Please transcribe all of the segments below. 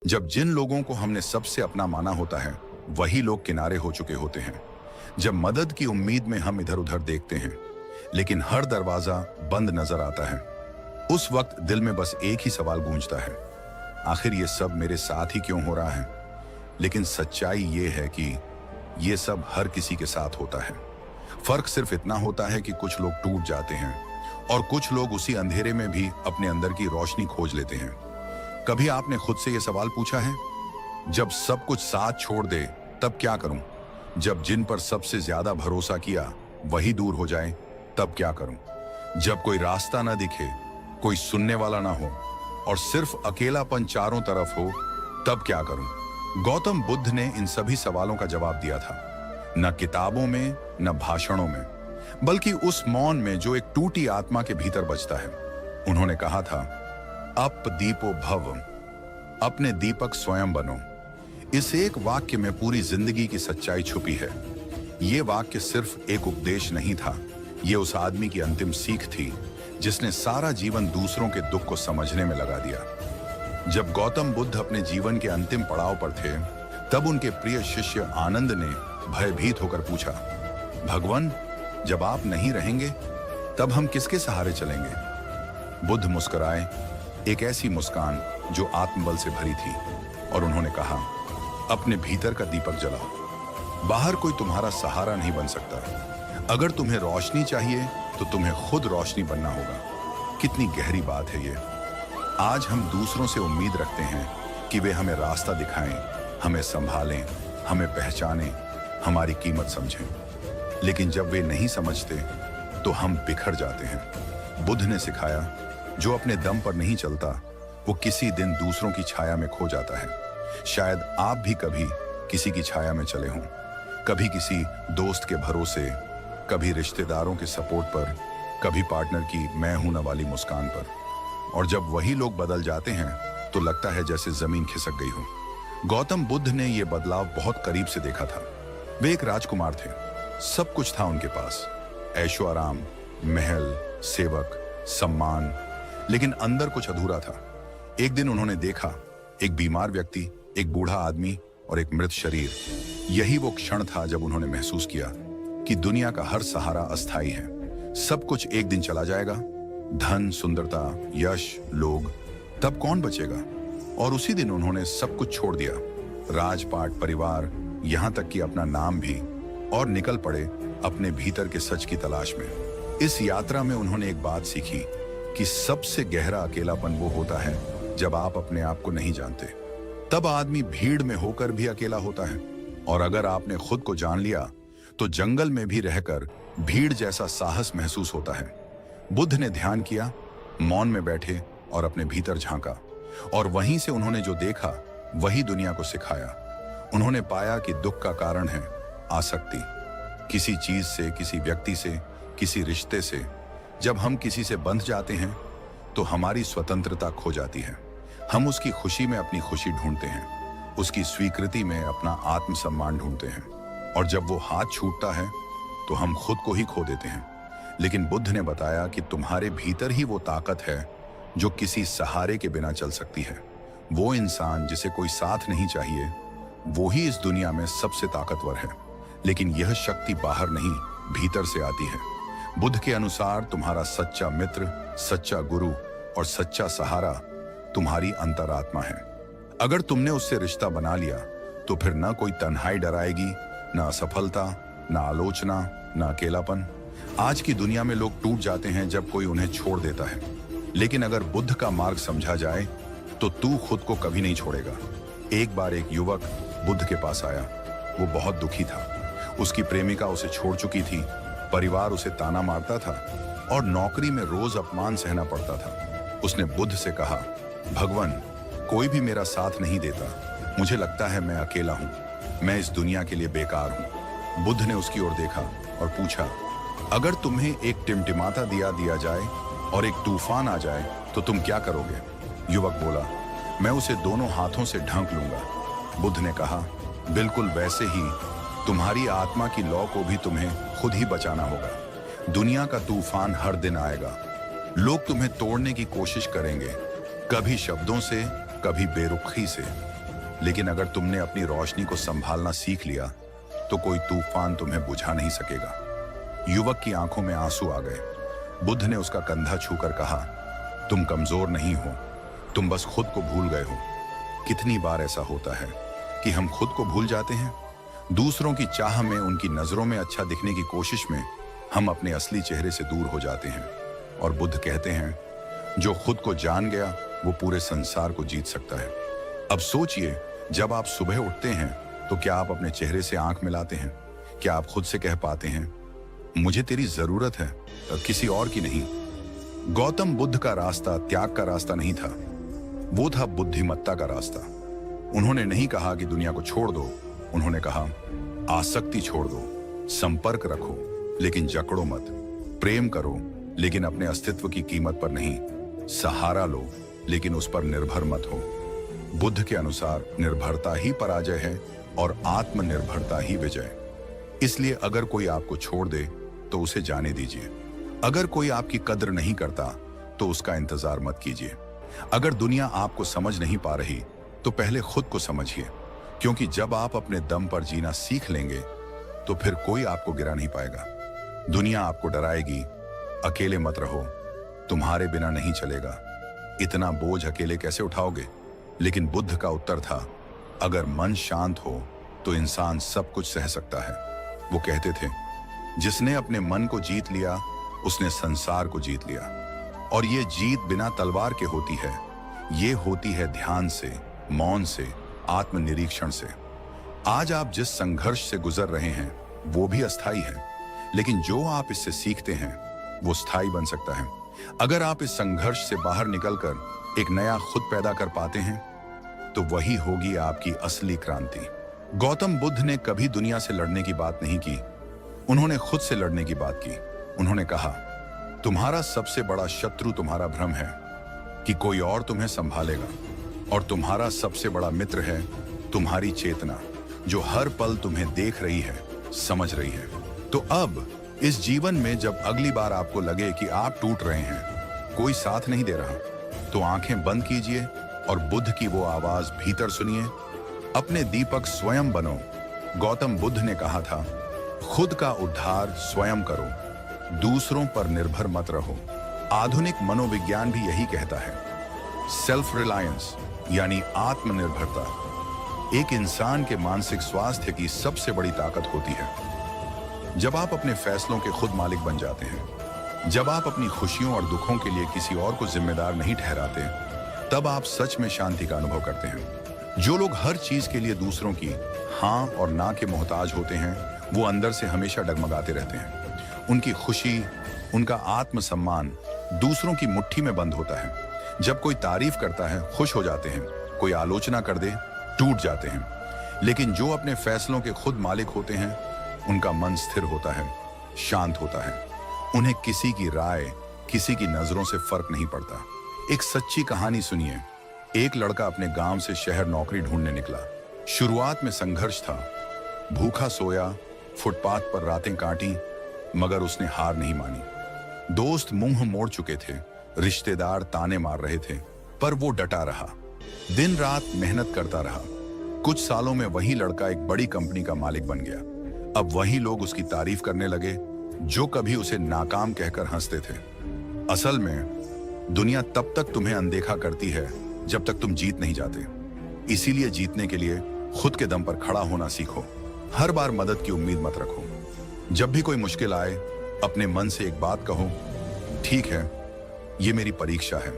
जब जिन लोगों को हमने सबसे अपना माना होता है वही लोग किनारे हो चुके होते हैं। जब मदद की उम्मीद में हम इधर उधर देखते हैं लेकिन हर दरवाजा बंद नजर आता है, उस वक्त दिल में बस एक ही सवाल गूंजता है, आखिर ये सब मेरे साथ ही क्यों हो रहा है। लेकिन सच्चाई ये है कि ये सब हर किसी के साथ होता है। फर्क सिर्फ इतना होता है कि कुछ लोग टूट जाते हैं और कुछ लोग उसी अंधेरे में भी अपने अंदर की रोशनी खोज लेते हैं। कभी आपने खुद से यह सवाल पूछा है, जब सब कुछ साथ छोड़ दे तब क्या करूं? जब जिन पर सबसे ज्यादा भरोसा किया वही दूर हो जाए तब क्या करूं? जब कोई रास्ता ना दिखे, कोई सुनने वाला ना हो और सिर्फ अकेलापन चारों तरफ हो तब क्या करूं? गौतम बुद्ध ने इन सभी सवालों का जवाब दिया था, न किताबों में न भाषणों में, बल्कि उस मौन में जो एक टूटी आत्मा के भीतर बजता है। उन्होंने कहा था, अप दीपो भव, अपने दीपक स्वयं बनो। इस एक वाक्य में पूरी जिंदगी की सच्चाई छुपी है। ये वाक्य सिर्फ एक उपदेश नहीं था, ये उस आदमी की अंतिम सीख थी जिसने सारा जीवन दूसरों के दुख को समझने में लगा दिया। जब गौतम बुद्ध अपने जीवन के अंतिम पड़ाव पर थे तब उनके प्रिय शिष्य आनंद ने भयभीत होकर पूछा, भगवान, जब आप नहीं रहेंगे तब हम किसके सहारे चलेंगे? बुद्ध मुस्कुराए, एक ऐसी मुस्कान जो आत्मबल से भरी थी, और उन्होंने कहा, अपने भीतर का दीपक जलाओ। बाहर कोई तुम्हारा सहारा नहीं बन सकता। अगर तुम्हें रोशनी चाहिए तो तुम्हें खुद रोशनी बनना होगा। कितनी गहरी बात है ये। आज हम दूसरों से उम्मीद रखते हैं कि वे हमें रास्ता दिखाएं, हमें संभालें, हमें पहचानें, हमारी कीमत समझें। लेकिन जब वे नहीं समझते तो हम बिखर जाते हैं। बुद्ध ने सिखाया, जो अपने दम पर नहीं चलता वो किसी दिन दूसरों की छाया में खो जाता है। शायद आप भी कभी किसी की छाया में चले हों, कभी किसी दोस्त के भरोसे, कभी रिश्तेदारों के सपोर्ट पर, कभी पार्टनर की मैं हूं न वाली मुस्कान पर। और जब वही लोग बदल जाते हैं तो लगता है जैसे जमीन खिसक गई हो। गौतम बुद्ध ने यह बदलाव बहुत करीब से देखा था। वे एक राजकुमार थे, सब कुछ था उनके पास, ऐशो आराम, महल, सेवक, सम्मान, लेकिन अंदर कुछ अधूरा था। एक दिन उन्होंने देखा, एक बीमार व्यक्ति, एक बूढ़ा आदमी और एक मृत शरीर। यही वो क्षण था जब उन्होंने महसूस किया कि दुनिया का हर सहारा अस्थायी है। सब कुछ एक दिन चला जाएगा, धन, सुंदरता, यश, लोग, तब कौन बचेगा? और उसी दिन उन्होंने सब कुछ छोड़ दिया, राजपाट, परिवार, यहां तक कि अपना नाम भी, और निकल पड़े अपने भीतर के सच की तलाश में। इस यात्रा में उन्होंने एक बात सीखी कि सबसे गहरा अकेलापन वो होता है जब आप अपने आप को नहीं जानते। तब आदमी भीड़ में होकर भी अकेला होता है, और अगर आपने खुद को जान लिया तो जंगल में भी रहकर भीड़ जैसा साहस महसूस होता है। बुद्ध ने ध्यान किया, मौन में बैठे और अपने भीतर झांका, और वहीं से उन्होंने जो देखा वही दुनिया को सिखाया। उन्होंने पाया कि दुख का कारण है आसक्ति, किसी चीज से, किसी व्यक्ति से, किसी रिश्ते से। जब हम किसी से बंध जाते हैं तो हमारी स्वतंत्रता खो जाती है। हम उसकी खुशी में अपनी खुशी ढूंढते हैं, उसकी स्वीकृति में अपना आत्मसम्मान ढूंढते हैं, और जब वो हाथ छूटता है तो हम खुद को ही खो देते हैं। लेकिन बुद्ध ने बताया कि तुम्हारे भीतर ही वो ताकत है जो किसी सहारे के बिना चल सकती है। वो इंसान जिसे कोई साथ नहीं चाहिए, वो ही इस दुनिया में सबसे ताकतवर है। लेकिन यह शक्ति बाहर नहीं, भीतर से आती है। बुद्ध के अनुसार तुम्हारा सच्चा मित्र, सच्चा गुरु और सच्चा सहारा तुम्हारी अंतरात्मा है। अगर तुमने उससे रिश्ता बना लिया तो फिर न कोई तन्हाई डराएगी, न असफलता, न आलोचना, न अकेलापन। आज की दुनिया में लोग टूट जाते हैं जब कोई उन्हें छोड़ देता है, लेकिन अगर बुद्ध का मार्ग समझा जाए तो तू खुद को कभी नहीं छोड़ेगा। एक बार एक युवक बुद्ध के पास आया। वो बहुत दुखी था। उसकी प्रेमिका उसे छोड़ चुकी थी, परिवार उसे ताना मारता था और नौकरी में रोज अपमान सहना पड़ता था। उसने बुद्ध से कहा, भगवान, कोई भी मेरा साथ नहीं देता, मुझे लगता है मैं अकेला हूं, मैं इस दुनिया के लिए बेकार हूं। बुद्ध ने उसकी ओर देखा और पूछा, अगर तुम्हें एक टिमटिमाता दिया जाए और एक तूफान आ जाए तो तुम क्या करोगे? युवक बोला, मैं उसे दोनों हाथों से ढांक लूंगा। बुद्ध ने कहा, बिल्कुल वैसे ही तुम्हारी आत्मा की लौ को भी तुम्हें खुद ही बचाना होगा। दुनिया का तूफान हर दिन आएगा, लोग तुम्हें तोड़ने की कोशिश करेंगे, कभी शब्दों से, कभी बेरुखी से, लेकिन अगर तुमने अपनी रोशनी को संभालना सीख लिया तो कोई तूफान तुम्हें बुझा नहीं सकेगा। युवक की आंखों में आंसू आ गए। बुद्ध ने उसका कंधा छूकर कहा, तुम कमजोर नहीं हो, तुम बस खुद को भूल गए हो। कितनी बार ऐसा होता है कि हम खुद को भूल जाते हैं। दूसरों की चाह में, उनकी नजरों में अच्छा दिखने की कोशिश में हम अपने असली चेहरे से दूर हो जाते हैं। और बुद्ध कहते हैं, जो खुद को जान गया वो पूरे संसार को जीत सकता है। अब सोचिए, जब आप सुबह उठते हैं तो क्या आप अपने चेहरे से आंख मिलाते हैं? क्या आप खुद से कह पाते हैं, मुझे तेरी जरूरत है, किसी और की नहीं? गौतम बुद्ध का रास्ता त्याग का रास्ता नहीं था, वो था बुद्धिमत्ता का रास्ता। उन्होंने नहीं कहा कि दुनिया को छोड़ दो, उन्होंने कहा आसक्ति छोड़ दो, संपर्क रखो लेकिन जकड़ो मत, प्रेम करो लेकिन अपने अस्तित्व की कीमत पर नहीं, सहारा लो लेकिन उस पर निर्भर मत हो। बुद्ध के अनुसार निर्भरता ही पराजय है और आत्मनिर्भरता ही विजय। इसलिए अगर कोई आपको छोड़ दे तो उसे जाने दीजिए। अगर कोई आपकी कद्र नहीं करता तो उसका इंतजार मत कीजिए। अगर दुनिया आपको समझ नहीं पा रही तो पहले खुद को समझिए, क्योंकि जब आप अपने दम पर जीना सीख लेंगे तो फिर कोई आपको गिरा नहीं पाएगा। दुनिया आपको डराएगी, अकेले मत रहो, तुम्हारे बिना नहीं चलेगा, इतना बोझ अकेले कैसे उठाओगे? लेकिन बुद्ध का उत्तर था, अगर मन शांत हो तो इंसान सब कुछ सह सकता है। वो कहते थे, जिसने अपने मन को जीत लिया उसने संसार को जीत लिया। और ये जीत बिना तलवार के होती है, ये होती है ध्यान से, मौन से, आत्मनिरीक्षण से। आज आप जिस संघर्ष से गुजर रहे हैं वो भी अस्थाई है, लेकिन जो आप इससे सीखते हैं वो स्थायी बन सकता है। अगर आप इस संघर्ष से बाहर निकलकर एक नया खुद पैदा कर पाते हैं तो वही होगी आपकी असली क्रांति। गौतम बुद्ध ने कभी दुनिया से लड़ने की बात नहीं की, उन्होंने खुद से लड़ने की बात की। उन्होंने कहा, तुम्हारा सबसे बड़ा शत्रु तुम्हारा भ्रम है कि कोई और तुम्हें संभालेगा, और तुम्हारा सबसे बड़ा मित्र है तुम्हारी चेतना, जो हर पल तुम्हें देख रही है, समझ रही है। तो अब इस जीवन में जब अगली बार आपको लगे कि आप टूट रहे हैं, कोई साथ नहीं दे रहा, तो आंखें बंद कीजिए और बुद्ध की वो आवाज भीतर सुनिए, अपने दीपक स्वयं बनो। गौतम बुद्ध ने कहा था, खुद का उद्धार स्वयं करो, दूसरों पर निर्भर मत रहो। आधुनिक मनोविज्ञान भी यही कहता है। सेल्फ रिलायंस यानी आत्मनिर्भरता एक इंसान के मानसिक स्वास्थ्य की सबसे बड़ी ताकत होती है। जब आप अपने फैसलों के खुद मालिक बन जाते हैं, जब आप अपनी खुशियों और दुखों के लिए किसी और को जिम्मेदार नहीं ठहराते, तब आप सच में शांति का अनुभव करते हैं। जो लोग हर चीज के लिए दूसरों की हाँ और ना के मोहताज होते हैं, वो अंदर से हमेशा डगमगाते रहते हैं। उनकी खुशी, उनका आत्मसम्मान दूसरों की मुट्ठी में बंद होता है। जब कोई तारीफ करता है, खुश हो जाते हैं, कोई आलोचना कर दे, टूट जाते हैं। लेकिन जो अपने फैसलों के खुद मालिक होते हैं, उनका मन स्थिर होता है, शांत होता है। उन्हें किसी की राय, किसी की नजरों से फर्क नहीं पड़ता। एक सच्ची कहानी सुनिए। एक लड़का अपने गांव से शहर नौकरी ढूंढने निकला। शुरुआत में संघर्ष था, भूखा सोया, फुटपाथ पर रातें काटी, मगर उसने हार नहीं मानी। दोस्त मुंह मोड़ चुके थे, रिश्तेदार ताने मार रहे थे, पर वो डटा रहा, दिन रात मेहनत करता रहा। कुछ सालों में वही लड़का एक बड़ी कंपनी का मालिक बन गया। अब वही लोग उसकी तारीफ करने लगे जो कभी उसे नाकाम कहकर हंसते थे। असल में दुनिया तब तक तुम्हें अनदेखा करती है जब तक तुम जीत नहीं जाते। इसीलिए जीतने के लिए खुद के दम पर खड़ा होना सीखो। हर बार मदद की उम्मीद मत रखो। जब भी कोई मुश्किल आए, अपने मन से एक बात कहो, ठीक है, ये मेरी परीक्षा है।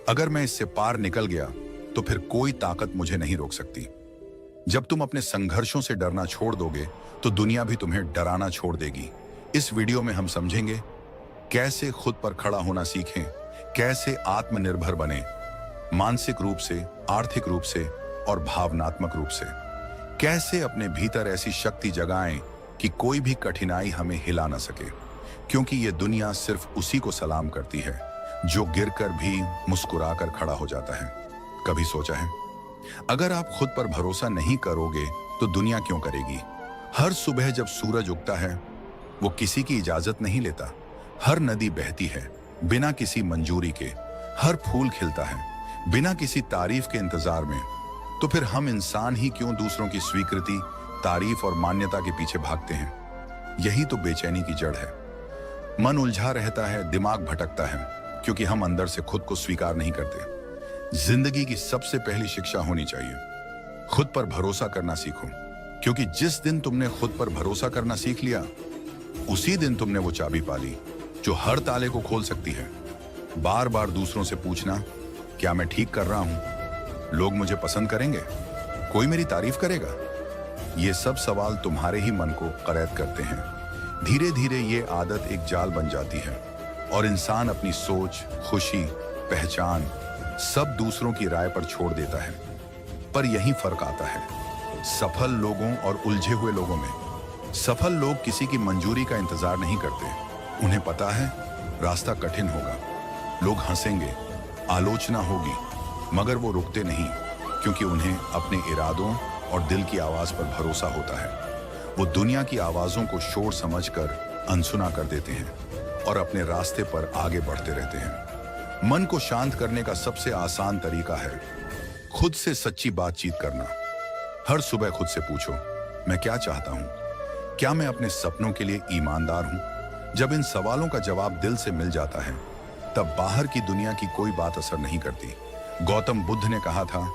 अगर मैं इससे पार निकल गया तो फिर कोई ताकत मुझे नहीं रोक सकती। जब तुम अपने संघर्षों से डरना छोड़ दोगे तो दुनिया भी तुम्हें डराना छोड़ देगी। इस वीडियो में हम समझेंगे कैसे खुद पर खड़ा होना सीखें, कैसे आत्मनिर्भर बने, मानसिक रूप से, आर्थिक रूप से और भावनात्मक रूप से। कैसे अपने भीतर ऐसी शक्ति जगाएं कि कोई भी कठिनाई हमें हिला ना सके, क्योंकि ये दुनिया सिर्फ उसी को सलाम करती है जो गिरकर भी मुस्कुराकर खड़ा हो जाता है। कभी सोचा है, अगर आप खुद पर भरोसा नहीं करोगे तो दुनिया क्यों करेगी? हर सुबह जब सूरज उगता है वो किसी की इजाजत नहीं लेता। हर नदी बहती है बिना किसी मंजूरी के, हर फूल खिलता है बिना किसी तारीफ के इंतजार में। तो फिर हम इंसान ही क्यों दूसरों की स्वीकृति, तारीफ और मान्यता के पीछे भागते हैं? यही तो बेचैनी की जड़ है। मन उलझा रहता है, दिमाग भटकता है, क्योंकि हम अंदर से खुद को स्वीकार नहीं करते। जिंदगी की सबसे पहली शिक्षा होनी चाहिए, खुद पर भरोसा करना सीखो, क्योंकि जिस दिन तुमने खुद पर भरोसा करना सीख लिया, उसी दिन तुमने वो चाबी पाली जो हर ताले को खोल सकती है। बार बार दूसरों से पूछना, क्या मैं ठीक कर रहा हूं? लोग मुझे पसंद करेंगे? कोई मेरी तारीफ करेगा? ये सब सवाल तुम्हारे ही मन को कैद करते हैं। धीरे धीरे ये आदत एक जाल बन जाती है और इंसान अपनी सोच, खुशी, पहचान सब दूसरों की राय पर छोड़ देता है। पर यही फर्क आता है सफल लोगों और उलझे हुए लोगों में। सफल लोग किसी की मंजूरी का इंतजार नहीं करते। उन्हें पता है रास्ता कठिन होगा, लोग हंसेंगे, आलोचना होगी, मगर वो रुकते नहीं, क्योंकि उन्हें अपने इरादों और दिल की आवाज पर भरोसा होता है। वो दुनिया की आवाजों को शोर समझकर अनसुना कर देते हैं और अपने रास्ते पर आगे बढ़ते रहते हैं। मन को शांत करने का सबसे आसान तरीका है खुद से सच्ची बातचीत करना। हर सुबह खुद से पूछो, मैं क्या चाहता हूं? क्या मैं अपने सपनों के लिए ईमानदार हूं? जब इन सवालों का जवाब दिल से मिल जाता है, तब बाहर की दुनिया की कोई बात असर नहीं करती। गौतम बुद्ध ने कहा था,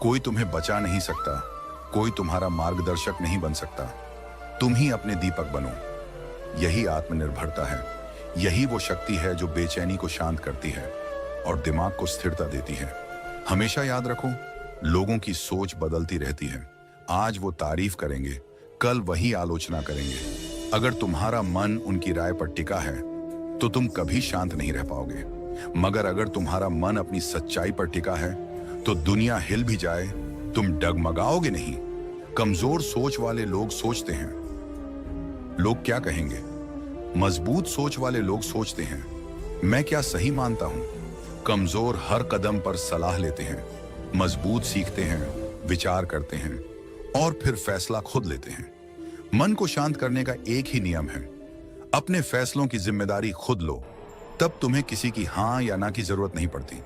कोई तुम्हें बचा नहीं सकता, कोई तुम्हारा मार्गदर्शक नहीं बन सकता, तुम ही अपने दीपक बनो। यही आत्मनिर्भरता है, यही वो शक्ति है जो बेचैनी को शांत करती है और दिमाग को स्थिरता देती है। हमेशा याद रखो, लोगों की सोच बदलती रहती है। आज वो तारीफ करेंगे, कल वही आलोचना करेंगे। अगर तुम्हारा मन उनकी राय पर टिका है तो तुम कभी शांत नहीं रह पाओगे, मगर अगर तुम्हारा मन अपनी सच्चाई पर टिका है तो दुनिया हिल भी जाए, तुम डगमगाओगे नहीं। कमजोर सोच वाले लोग सोचते हैं, लोग क्या कहेंगे? मजबूत सोच वाले लोग सोचते हैं, मैं क्या सही मानता हूं? कमजोर हर कदम पर सलाह लेते हैं, मजबूत सीखते हैं, विचार करते हैं और फिर फैसला खुद लेते हैं। मन को शांत करने का एक ही नियम है, अपने फैसलों की जिम्मेदारी खुद लो, तब तुम्हें किसी की हां या ना की जरूरत नहीं पड़ती।